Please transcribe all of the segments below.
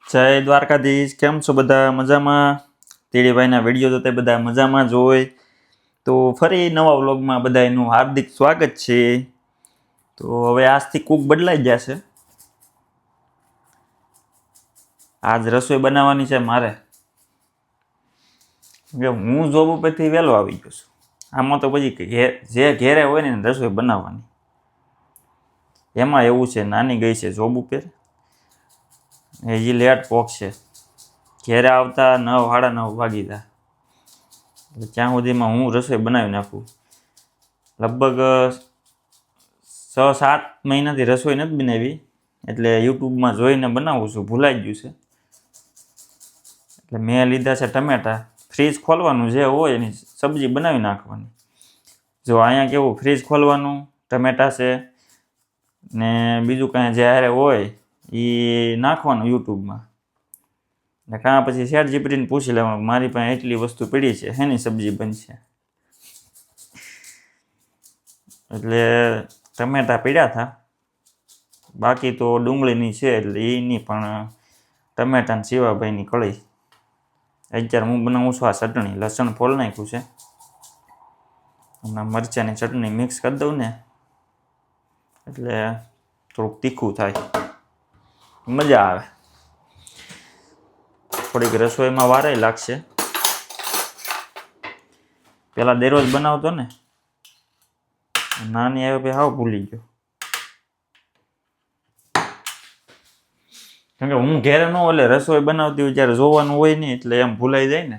જય દ્વારકાધીશ. કેમ છો બધા? મજામાં? તીડીભાઈના વિડીયો તો તે બધા મજામાં જ હોય. તો ફરી નવા વ્લોગમાં બધાનું હાર્દિક સ્વાગત છે. તો હવે આજથી કૂક બદલાઈ ગયા છે. આજ રસોઈ બનાવવાની છે મારે. હું જોબ ઉપરથી વહેલો આવી ગયો છું. આમાં તો પછી જે ઘેરે હોય ને રસોઈ બનાવવાની. એમાં એવું છે, નાની ગઈ છે જોબ ઉપર, હજી લેટ પહોંચશે. ઘેરે આવતા 9 સાડા 9 વાગી જાય. ત્યાં સુધીમાં હું રસોઈ બનાવી નાખું. લગભગ 6-7 મહિનાથી રસોઈ નથી બનાવી, એટલે યુટ્યુબમાં જોઈને બનાવું છું. ભૂલાઈ ગયું છે એટલે મેં લીધા છે ટમેટા. ફ્રીજ ખોલવાનું, જે હોય એની સબ્જી બનાવી નાખવાની. જો અહીંયા કેવું, ફ્રીજ ખોલવાનું, ટમેટા છે ને બીજું કાંઈ જ્યારે હોય એ નાખવાનું યુટ્યુબમાં. ને કાં પછી ચેટ જીપીટીને પૂછી લેવાનું, મારી પાસે એટલી વસ્તુ પડી છે, શેની સબ્જી બનશે. એટલે ટમેટા પીડ્યા હતા, બાકી તો ડુંગળીની છે, એટલે એની પણ ટમેટાને શિવાભાઈની કળી. અત્યારે હું બનાવું છું આ ચટણી. લસણ ફોલ નાખ્યું છે, હમણાં મરચાંની ચટણી મિક્સ કરી દઉં ને એટલે થોડુંક તીખું થાય, મજા આવે. થોડીક રસોઈમાં વારે લાગશે. પેલા દરરોજ બનાવતો ને, નાની આવે પછી હાવ ભૂલી ગયો. કેમ કે હું ઘેરે ન એટલે રસોઈ બનાવતી હોય ત્યારે જોવાનું હોય નહીં, એટલે એમ ભૂલાઈ જાય ને.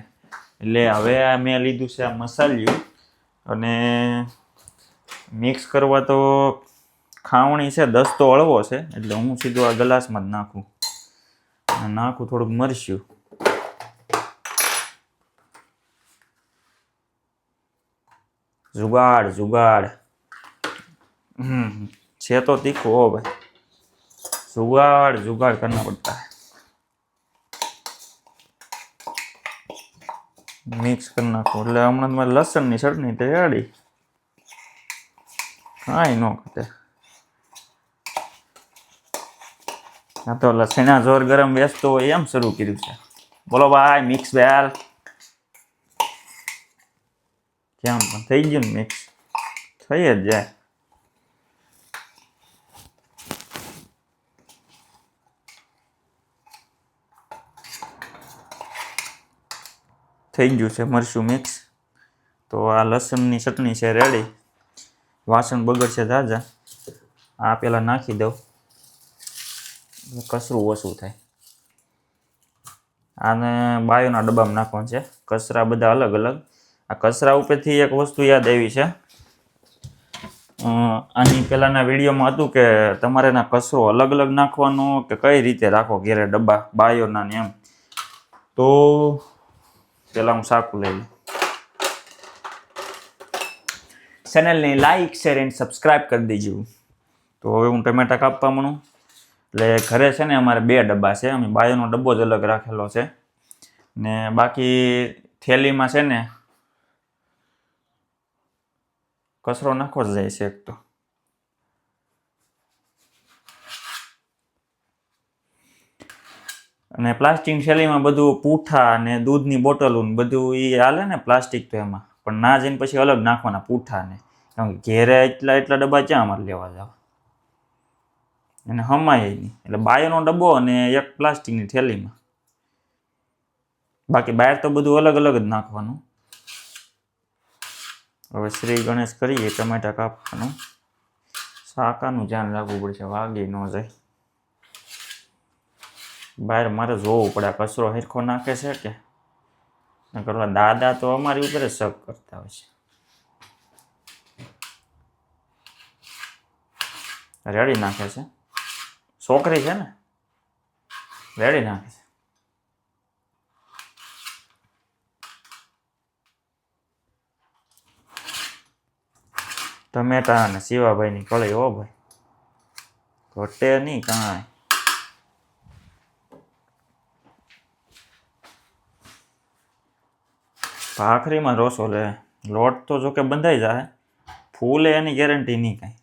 એટલે હવે આ મેં લીધું છે આ મસાલિયું, અને મિક્સ કરવા તો ખાવણી છે, દસ્તો હળવો છે, એટલે હું સીધું આ ગ્લાસમાં જ નાખું થોડુંક મરચું. जुगाड़ છે तो तीखो हो भाई, जुगाड़ करना पड़ता है. मिक्स करना को એટલે હમણાં મારે લસણની ચટણી તૈયારી. કાંઈ ન ઘટે. આ તો લસણા જોર ગરમ વેચતો હોય એમ શરૂ કર્યું છે. બોલો ભાઈ, મિક્સ બેલ કેમ પણ થઈ ગયું ને? મિક્સ થઈ જ જાય. થઈ ગયું છે મરચું મિક્સ. તો આ લસણની ચટણી છે રેડી. વાસણ બગડશે તાજા. આ પેલા નાખી દઉં, કચરું ઓછું થાય. આને બાયોના ડબ્બામાં નાખવાનું છે. કચરા બધા અલગ અલગ. આ કચરા ઉપરથી એક વસ્તુ યાદ આવી છે. આની પહેલાંના વિડીયોમાં હતું કે તમારે એના કચરો અલગ અલગ નાખવાનો કે કઈ રીતે રાખો ઘેરે ડબ્બા બાયોના ને એમ. તો પહેલાં હું સાકું લઈ લઉં. ચેનલને લાઈક, શેર એન્ડ સબસ્ક્રાઈબ કરી દેજો. તો હવે હું ટમેટા કાપવા માંડું. એટલે ઘરે છે ને અમારે 2 ડબ્બા છે. અમે બાયોનો ડબ્બો જ અલગ રાખેલો છે, ને બાકી થેલીમાં છે ને કચરો નાખવો જ જાય છે એક તો. અને પ્લાસ્ટિક થેલીમાં બધું પૂઠા અને દૂધની બોટલું બધું એ હાલે ને પ્લાસ્ટિક, તો એમાં પણ ના જઈને પછી અલગ નાખવાના પૂઠા ને. કારણ કે ઘેરે એટલા ડબ્બા ક્યાં અમારે લેવા જાવ, અને હમાય નહીં. એટલે બાયોનો ડબ્બો અને એક પ્લાસ્ટિકની થેલીમાં. બાકી બહાર તો બધું અલગ અલગ જ નાખવાનું. હવે શ્રી ગણેશ કરીએ. ટમેટા કાપવાનું, શાકાનું ધ્યાન રાખવું પડશે, વાગી ન જાય. બહાર મારે જોવું પડે કચરો હેરખો નાખે છે કે કરવા. દાદા તો અમારી ઉપર જ શક કરતા હોય છે. રેડી નાખે છે. છોકરી છે ને, રેડી નાખે છે. ટમેટા અને શિવાભાઈની કળી. હો ભાઈ, ઘટે નહીં કાંઈ. ભાખરીમાં રોસો લે. લોટ તો જોકે બંધાઈ જાય, ફૂલે એની ગેરંટી નહીં કાંઈ.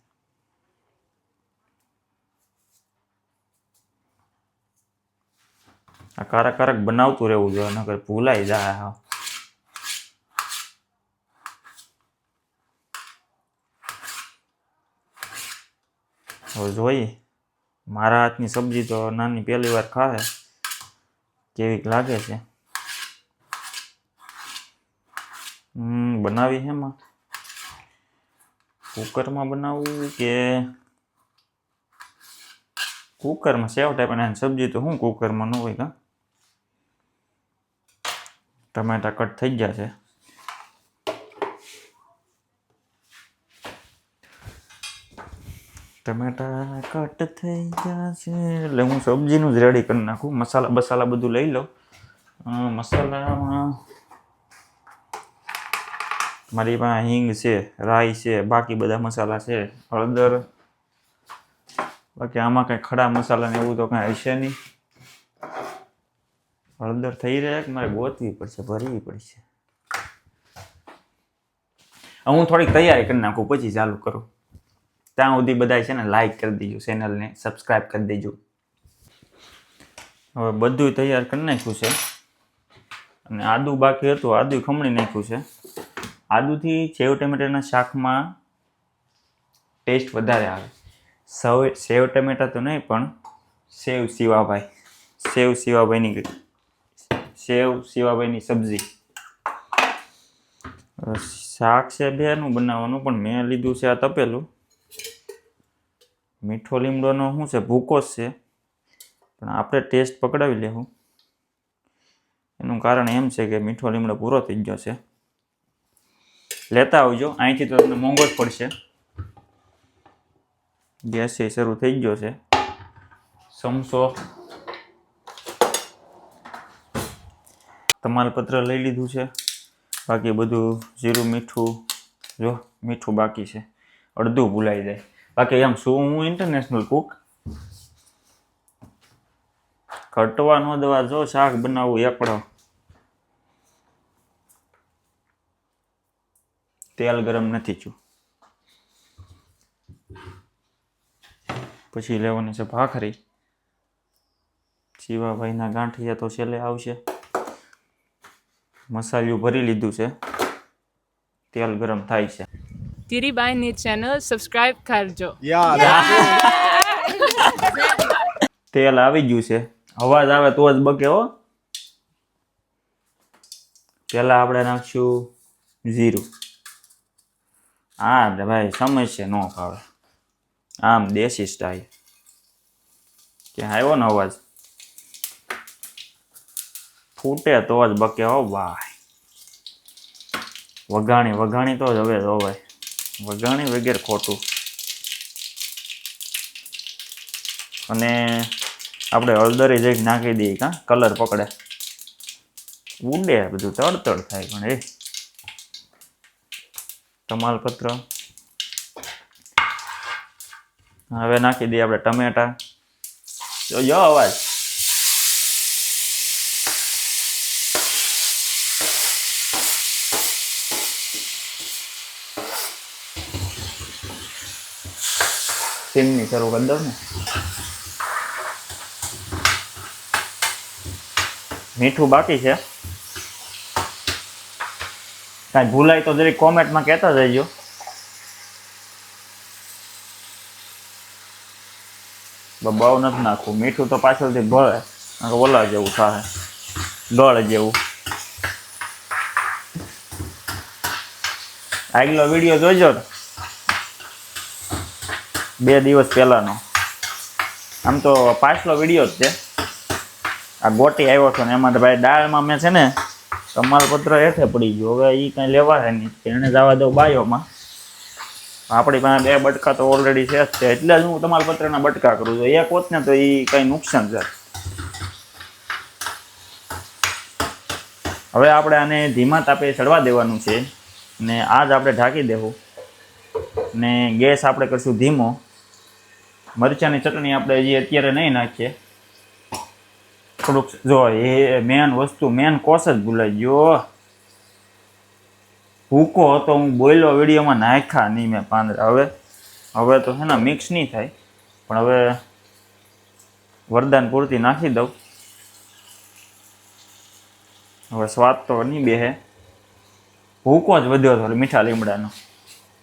આ કારક બનાવતું રહેવું જોઈએ, નકર ભૂલાઈ જાય. હા, હવે જોઈએ મારા હાથની સબ્જી તો નાની પહેલી વાર ખાહે, કેવીક લાગે છે. બનાવી હેમાં કુકરમાં બનાવવું કે કુકરમાં? સેવ ટાઈપની સબ્જી તો શું કુકરમાં ન હોય કા? ટમેટા કટ થઈ ગયા છે. ટમેટા કટ થઈ ગયા છે એટલે હું સબ્જીનું જ રેડી કરી નાખું. મસાલા બસાલા બધું લઈ લઉં. મસાલામાં મારી પાસે હિંગ છે, રાઈ છે, બાકી બધા મસાલા છે, હળદર. બાકી આમાં કંઈ ખડા મસાલા ને એવું તો કાંઈ હશે નહીં. હળદર થઈ રહે કે મારે ગોતવી પડશે, ભરવી પડશે. હું થોડીક તૈયારી કરી નાખું પછી ચાલુ કરું. ત્યાં સુધી બધા છે ને લાઈક કરી દેજો, ચેનલને સબસ્ક્રાઈબ કરી દેજો. હવે બધું તૈયાર કરી નાખ્યું છે અને આદુ બાકી હતું, આદુ ખમણી નાખ્યું છે. આદુથી સેવ ટમેટાના શાકમાં ટેસ્ટ વધારે આવે. સેવ ટમેટા તો નહીં પણ સેવ સિવાભાઈની સબ્જી. શાક છે બેનું બનાવવાનું, પણ મેં લીધું છે આ તપેલું. મીઠો લીમડોનો શું છે, ભૂકો જ છે, પણ આપણે ટેસ્ટ પકડાવી લેવું. એનું કારણ એમ છે કે મીઠો લીમડો પૂરો થઈ ગયો છે. લેતા આવજો, અહીંથી તો તમને મોંઘો જ પડશે. ગેસ એ શરૂ થઈ ગયો છે. સમસો તમાલપત્ર લઈ લીધું છે. બાકી બધું જીરું મીઠું, જો મીઠું બાકી છે, અડધું ભૂલાઈ જાય. બાકી એમ શું હું ઇન્ટરનેશનલ કુક, કટવા ન દવા. જો શાક બનાવવું એકડો, તેલ ગરમ નથી થયું. પછી લેવાની છે ભાખરી. શિવાભાઈના ગાંઠિયા તો છેલ્લે આવશે. મસાલિયું ભરી લીધું છે, તેલ ગરમ થાય છે. ધીરીબાઈની ચેનલ સબસ્ક્રાઇબ કરજો. તેલ આવી ગયું છે, અવાજ આવે તો જ બકે હો. પેલા આપણે નાખશું જીરું. હા ભાઈ સમજશે, ન ખાવે આમ દેશી સ્ટાઈલ. ક્યાં આવ્યો ને અવાજ? ફૂટે તો જ બકે હો ભાઈ. વઘાણી તો જ હવે ભાઈ, વઘાણી વગેરે ખોટું. અને આપણે હળદરી જઈ નાખી દઈએ, કા કલર પકડે, ઉડે બધું, તડતડ થાય. પણ એ તમાલપત્ર. હવે નાખી દઈએ આપણે ટમેટા. જો અવાજ. સિંગની શરૂ કરી દઉં ને. મીઠું બાકી છે, કાંઈ ભૂલાય તો જરી કોમેન્ટમાં કહેતા જજો. બહુ નથી નાખવું, મીઠું તો પાછળથી ભળે, ઓલા જેવું થાય, ગળ જેવું. આગલો વિડીયો જોજો, 2 દિવસ પહેલાનો. આમ તો પાછલો વિડીયો જ છે. આ ગોટી આવ્યો હતો ને એમાં તો ભાઈ દાળમાં મેં છે ને તમાલપત્ર હેઠે પડી ગયો. હવે એ કાંઈ લેવાય નહીં, એને જવા દઉં બાયોમાં. આપણી પાસે 2 બટકા તો ઓલરેડી છે જ છે, એટલે જ હું તમાલપત્રના બટકા કરું છું. એક હોત ને તો એ કંઈ નુકસાન છે. હવે આપણે આને ધીમા તાપે ચડવા દેવાનું છે ને આ જ આપણે ઢાંકી દેવું ને ગેસ આપણે કરશું ધીમો. મરચાંની ચટણી આપણે હજી અત્યારે નહીં નાખીએ. થોડુંક જો એ મેન વસ્તુ, મેન કોર્સ જ ભૂલાઈ ગયો. ભૂકો હતો, હું બોલ્યો વિડીયોમાં, નાખ્યા નહીં મેં પાંદડા. હવે તો છે ને મિક્સ નહીં થાય, પણ હવે વરદાન પૂરતી નાખી દઉં. હવે સ્વાદ તો નહીં બેહે, ભૂકો જ વધ્યો હતો મીઠા લીમડાનો,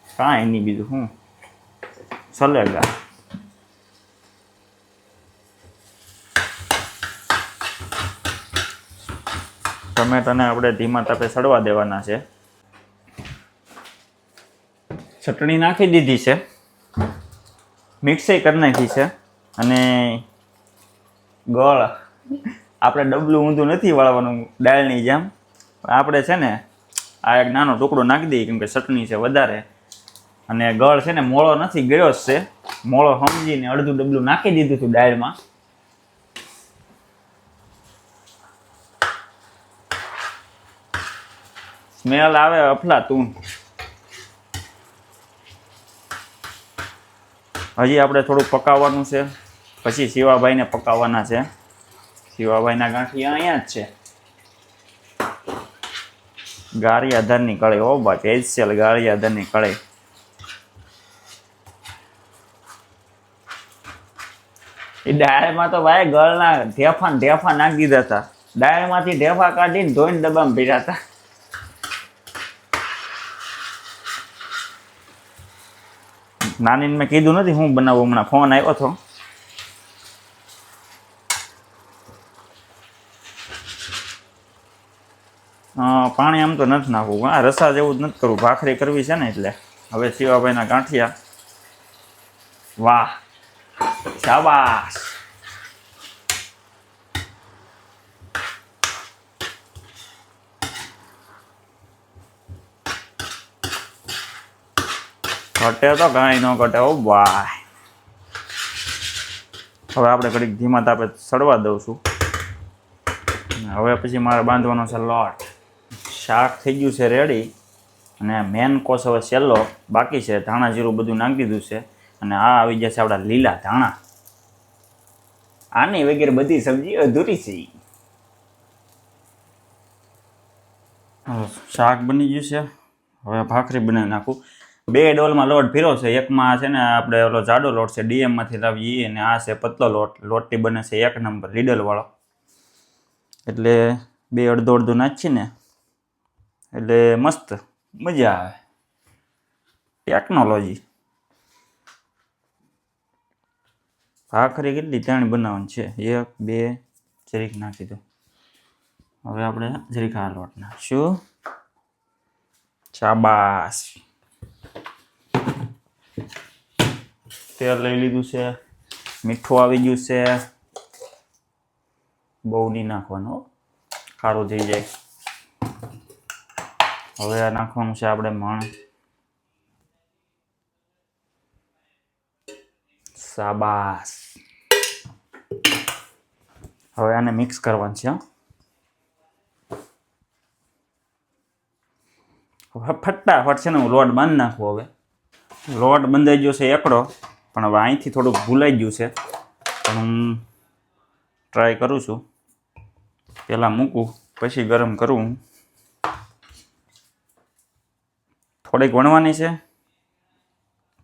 કાંઈ નહીં બીજું શું ચલેગા. ટમેટાને આપણે ધીમા તાપે સડવા દેવાના છે. ચટણી નાખી દીધી છે, મિક્સય કરી નાખી છે, અને ગળ આપણે ડબલું ઊંધું નથી વાળવાનું દાળની જેમ. આપણે છે ને આ એક નાનો ટુકડો નાખી દઈએ કેમ કે ચટણી છે વધારે, અને ગળ છે ને મોળો નથી ગયો જ છે, મોળો સમજીને અડધું ડબલું નાખી દીધું હતું દાળમાં. સ્મેલ આવે અફલાતું. હજી આપણે થોડુંક પકાવવાનું છે, પછી શિવાભાઈને પકાવવાના છે. શિવાભાઈના ગાંઠિયા અહીંયા જ છે. ગાળી આધારની કળાઈ, હો બા સ્પેશિયલ ગાળી આધારની કળાઈ. એ દાળમાં તો ભાઈ ગળના ઢેફા નાખી દીધા હતા. દાળમાંથી ઢેફા કાઢીને ધોઈને ડબ્બામાં ભર્યા હતા. નાનીને મેં કીધું નથી હું બનાવું, હમણાં ફોન આવ્યો હતો. પાણી આમ તો નથી નાખવું, હા રસા જેવું જ નથી કરવું, ભાખરી કરવી છે ને એટલે. હવે શિવાભાઈના ગાંઠિયા, વાહ શાબાશ. ઘટે તો કાંઈ ન ઘટે, ઓ વાહ. હવે આપણે ઘડીક ધીમા તાપે સડવા દઉં છું. હવે પછી મારે બાંધવાનો છે લોટ. શાક થઈ ગયું છે રેડી, અને મેન કોર્સ હવે છેલ્લો બાકી છે. ધાણા જીરું બધું નાખી દીધું છે, અને આ આવી જશે આપણા લીલા ધાણા. આની વગેરે બધી સબ્જી અધૂરી છે. શાક બની ગયું છે, હવે ભાખરી બનાવી નાખું. 2 ડોલમાં લોટ ભીરો છે. એકમાં છે ને આપણે ઓલો જાડો લોટ છે ડીએમમાંથી લાવીએ, અને આ છે પતલો લોટ. લોટથી બને છે 1 નંબર લીડલવાળો. એટલે 2 અડધો નાખીએ ને એટલે મસ્ત મજા આવે. ટેકનોલોજી. ભાખરી કેટલી 3 બનાવવાની છે, 1 2 જરીક નાખી દો. હવે આપણે જરીક આ લોટ નાખશું. શાબાશ. તેલ લઈ લીધું છે, મીઠું આવી ગયું છે. બહુ નહીં નાખવાનું, ખારું થઈ જાય. હવે આ નાખવાનું છે આપણે મણ. શાબાશ. હવે આને મિક્સ કરવાનું છે. હવે ફટાફટ છે ને હું લોટ બાંધી નાખું. હવે લોટ બંધાઈ ગયો છે એકડો, પણ હવે અહીંથી થોડુંક ભૂલાઈ ગયું છે, પણ હું ટ્રાય કરું છું. પહેલાં મૂકું પછી ગરમ કરું. થોડીક વણવાની છે,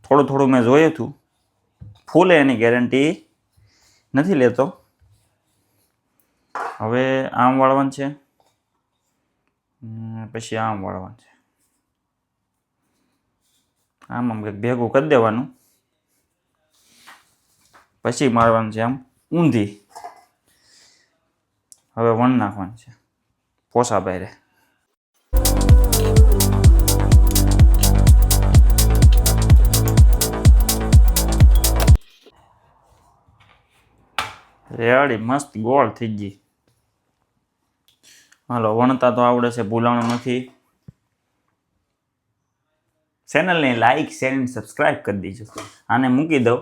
થોડું મેં જોયું હતું. ફૂલે એની ગેરંટી નથી લેતો. હવે આમ વાળવાનું છે, પછી આમ વાળવાનું છે. આમ કંઈક ભેગું કરી દેવાનું, પછી મારવાનું છે આમ ઊંધી. હવે વણ નાખવાનું છે પોસા બાયરે. રેડી મસ્ત ગોળ થઈ ગઈ. હાલો વણતા તો આવડે છે, ભૂલાણું નથી. ચેનલને લાઈક શેર અને સબસ્ક્રાઈબ કરી દીજો. આને મૂકી દઉં,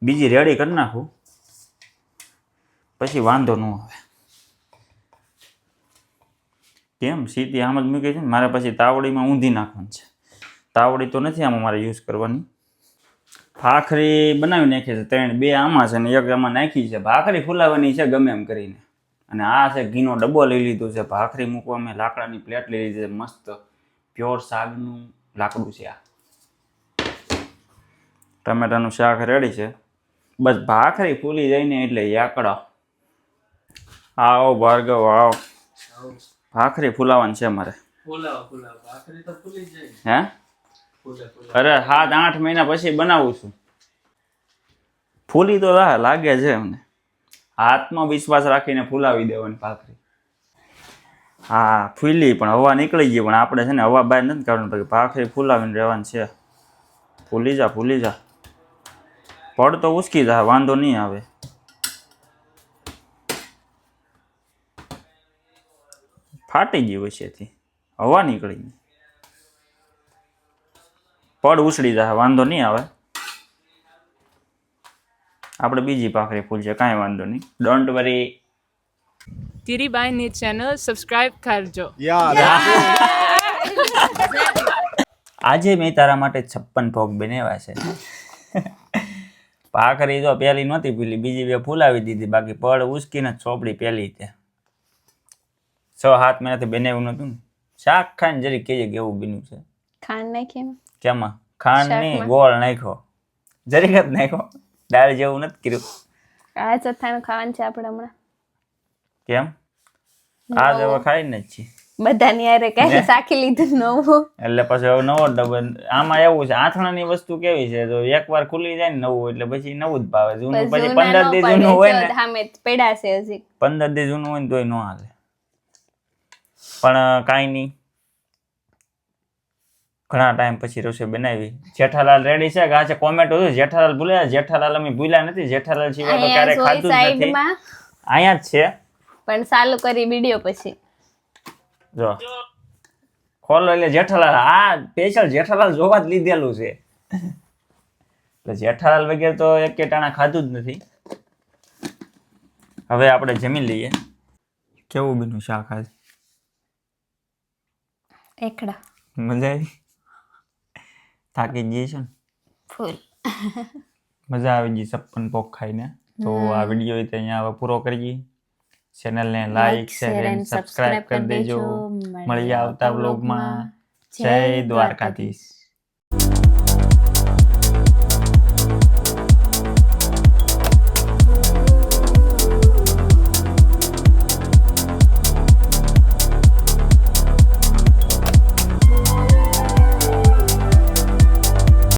બીજી રેડી કરી નાખું, પછી વાંધો ન આવે. કેમ સીધી આમ જ મૂકી છે ને, મારે પછી તાવડીમાં ઊંધી નાખવાની છે. તાવડી તો નથી આમાં મારે યુઝ કરવાની. ભાખરી બનાવી નાખી છે 3, 2 આમાં છે ને 1 આમાં નાખી છે. ભાખરી ફૂલાવાની છે ગમે એમ કરીને. અને આ છે ઘીનો ડબ્બો લઈ લીધો છે. ભાખરી મૂકવા મેં લાકડાની પ્લેટ લઈ લીધી છે. મસ્ત પ્યોર સાગનું લાકડું છે આ. ટમેટાનું શાક રેડી છે. બસ ભાખરી ફૂલી જાય ને એટલે યાકડા. આવો ભાર્ગવ આવો. ભાખરી ફૂલાવાની છે મારે. ભાખરી તો ફૂલી જ જાય. હે? ફૂલે ફૂલે. અરે 7-8 મહિના પછી બનાવું છું. ફૂલી તો લાગે છે અમને. આત્મવિશ્વાસ રાખીને ફૂલાવી દેવાની ભાખરી. હા ફૂલી પણ હવા નીકળી ગઈ, પણ આપણે છે ને હવા બહાર નથી કાઢવાની, ભાખરી ફૂલાવીને રહેવાની છે. ફૂલી જા પડ તો ઉસકી જા, વાંધો નહીં આવે. ફાટી ગઈ વચ્ચેથી, હવા નીકળી ગઈ. પડ ઉછળી જાય, વાંધો નહીં આવે. આપણે બીજી ભાખરી ફૂલશે, કાંઈ વાંધો નહીં, ડોન્ટ વરી. ધીરીબાઈની ચેનલ સબસ્ક્રાઇબ કરજો. આજે મેં તારા માટે 56 ભોગ બનાવ્યા છે. ભાખરી જો પહેલી નહોતી ફૂલી, બીજી બે ફૂલાવી દીધી, બાકી પડ ઉસકીને ચોપડી પહેલી તે 6-7 મહિનાથી બનાવ્યું નહોતું ને. શાક ખાઈને જરી કહેજે કેવું બન્યું છે. ખાંડ નાખી એમાં? કેમાં? ખાંડ નહીં, શાકમાં? ગોળ નાખ્યો, જરીક જ નાખ્યો, દાળ જેવું નથી કર્યું. આ ચોથાનું ખાવાનું છે આપણે હમણાં. કેમ? આ જ હવે ખાઈને જ છીએ. બધાની હારે કઈ શાખી લીધું નવું. એટલે પછી હવે નવો ડબ્બો. આમાં એવું છે, આથણાની વસ્તુ કેવી છે, તો એકવાર ખુલી જાય ને નવું, એટલે પછી નવું જ ભાવે. જૂનું પછી 15 દી જૂનું હોય ને, સામે પેડાશે હજી. 15 દી જૂનું હોય ને તોય ન હાલે. પણ કાંઈ નહીં, ઘણા ટાઈમ પછી રસોઈ બનાવી. જેઠાલાલ રેડી છે કે આ છે કોમેન્ટ હતું જેઠાલાલ ભૂલ્યા? જેઠાલાલ અમે ભૂલ્યા નથી. જેઠાલાલ સિવાય તો ક્યારેય ખાધું જ નથી. સાઈડમાં અહીંયા જ છે. પણ ચાલુ કરી વિડિયો પછી. જો ખોલો એટલે જેઠાલાલ. આ સ્પેશિયલ જેઠાલાલ જોવા જ લીધેલું છે. એટલે જેઠાલાલ વગેરે તો એક ટાણા ખાધું જ નથી. હવે આપણે જમી લઈએ. કેવું બન્યું શાક આજ? એકડા મજા આવી? થાકી જ ગઈ છે ને? ફૂલ મજા આવી ગઈ 56 ભોગ ખાઈને. તો આ વિડીયો અહીંયા હવે પૂરો કરીએ. ચેનલને લાઈક શેર એન્ડ સબસ્ક્રાઇબ કરી દેજો. મળીએ આવતા વ્લોગમાં. જય દ્વારકાધીશ.